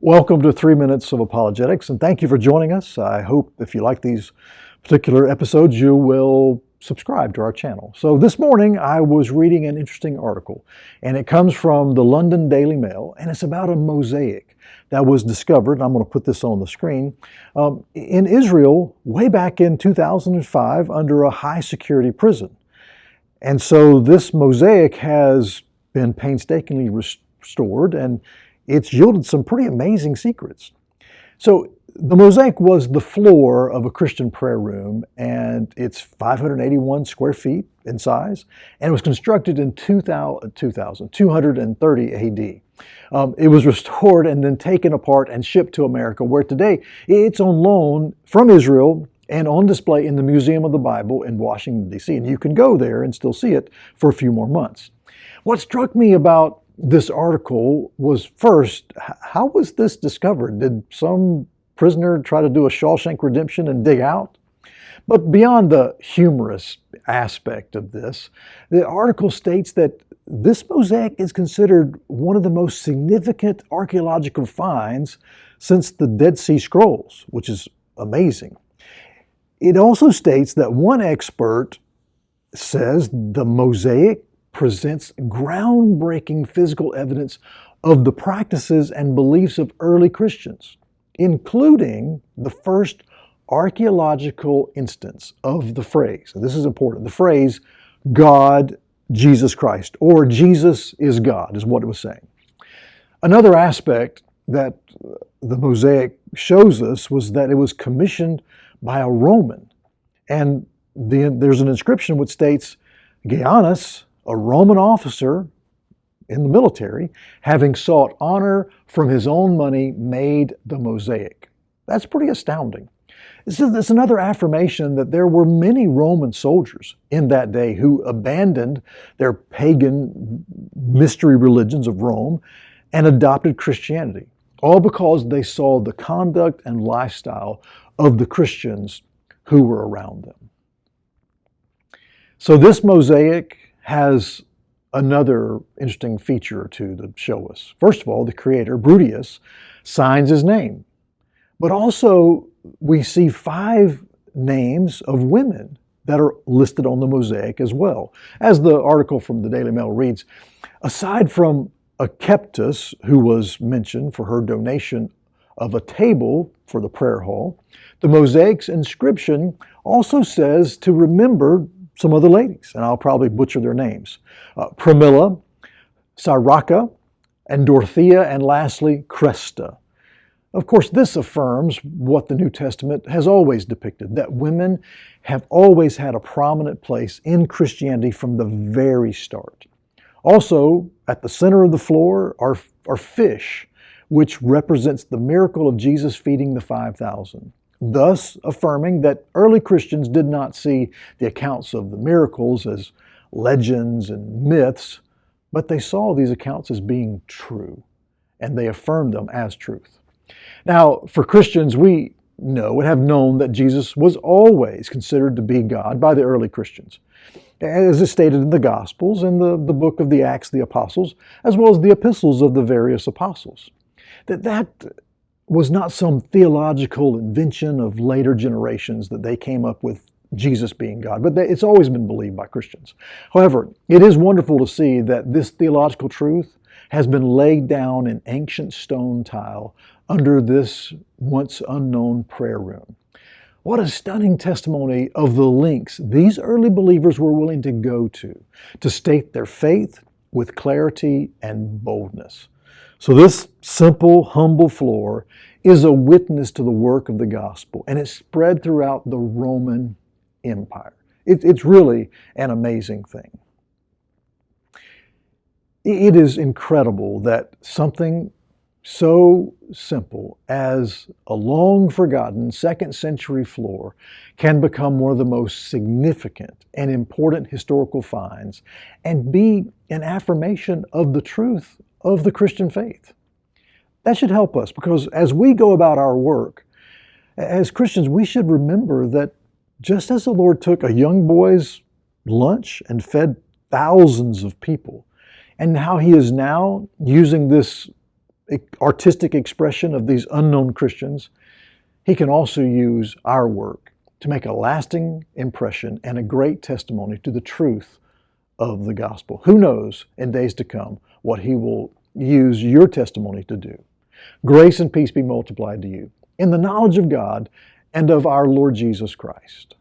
Welcome to 3 Minutes of Apologetics, and thank you for joining us. I hope if you like these particular episodes, you will subscribe to our channel. So this morning, I was reading an interesting article, and it comes from the London Daily Mail, and it's about a mosaic that was discovered, and I'm going to put this on the screen, in Israel way back in 2005 under a high-security prison. And so this mosaic has been painstakingly restored, and it's yielded some pretty amazing secrets. So the mosaic was the floor of a Christian prayer room, and it's 581 square feet in size, and it was constructed in 230 AD. It was restored and then taken apart and shipped to America, where today it's on loan from Israel and on display in the Museum of the Bible in Washington, D.C. And you can go there and still see it for a few more months. What struck me about this article was, first, how was this discovered? Did some prisoner try to do a Shawshank Redemption and dig out? But beyond the humorous aspect of this, the article states that this mosaic is considered one of the most significant archaeological finds since the Dead Sea Scrolls, which is amazing. It also states that one expert says the mosaic presents groundbreaking physical evidence of the practices and beliefs of early Christians, including the first archaeological instance of the phrase, and this is important, the phrase, God, Jesus Christ, or Jesus is God, is what it was saying. Another aspect that the mosaic shows us was that it was commissioned by a Roman, and there's an inscription which states, Gaianus, a Roman officer in the military, having sought honor from his own money, made the mosaic. That's pretty astounding. It's another affirmation that there were many Roman soldiers in that day who abandoned their pagan mystery religions of Rome and adopted Christianity, all because they saw the conduct and lifestyle of the Christians who were around them. So this mosaic has another interesting feature or two to show us. First of all, the creator, Brutius, signs his name. But also, we see 5 names of women that are listed on the mosaic as well. As the article from the Daily Mail reads, aside from Akeptus, who was mentioned for her donation of a table for the prayer hall, the mosaic's inscription also says to remember some other ladies, and I'll probably butcher their names. Pramila, Siraka, and Dorothea, and lastly, Cresta. Of course, this affirms what the New Testament has always depicted, that women have always had a prominent place in Christianity from the very start. Also, at the center of the floor are fish, which represents the miracle of Jesus feeding the 5,000. Thus affirming that early Christians did not see the accounts of the miracles as legends and myths, but they saw these accounts as being true, and they affirmed them as truth. Now, for Christians, we know and have known that Jesus was always considered to be God by the early Christians, as is stated in the Gospels and the book of the Acts of the Apostles, as well as the epistles of the various apostles. That was not some theological invention of later generations that they came up with Jesus being God, but it's always been believed by Christians. However, it is wonderful to see that this theological truth has been laid down in ancient stone tile under this once unknown prayer room. What a stunning testimony of the lengths these early believers were willing to go to state their faith with clarity and boldness. So this simple, humble floor is a witness to the work of the gospel, and it's spread throughout the Roman Empire. It's really an amazing thing. It is incredible that something so simple as a long-forgotten 2nd century floor can become one of the most significant and important historical finds and be an affirmation of the truth of the Christian faith. That should help us, because as we go about our work, as Christians, we should remember that just as the Lord took a young boy's lunch and fed thousands of people, and how He is now using this artistic expression of these unknown Christians, He can also use our work to make a lasting impression and a great testimony to the truth of the gospel. Who knows in days to come what He will use your testimony to do. Grace and peace be multiplied to you in the knowledge of God and of our Lord Jesus Christ.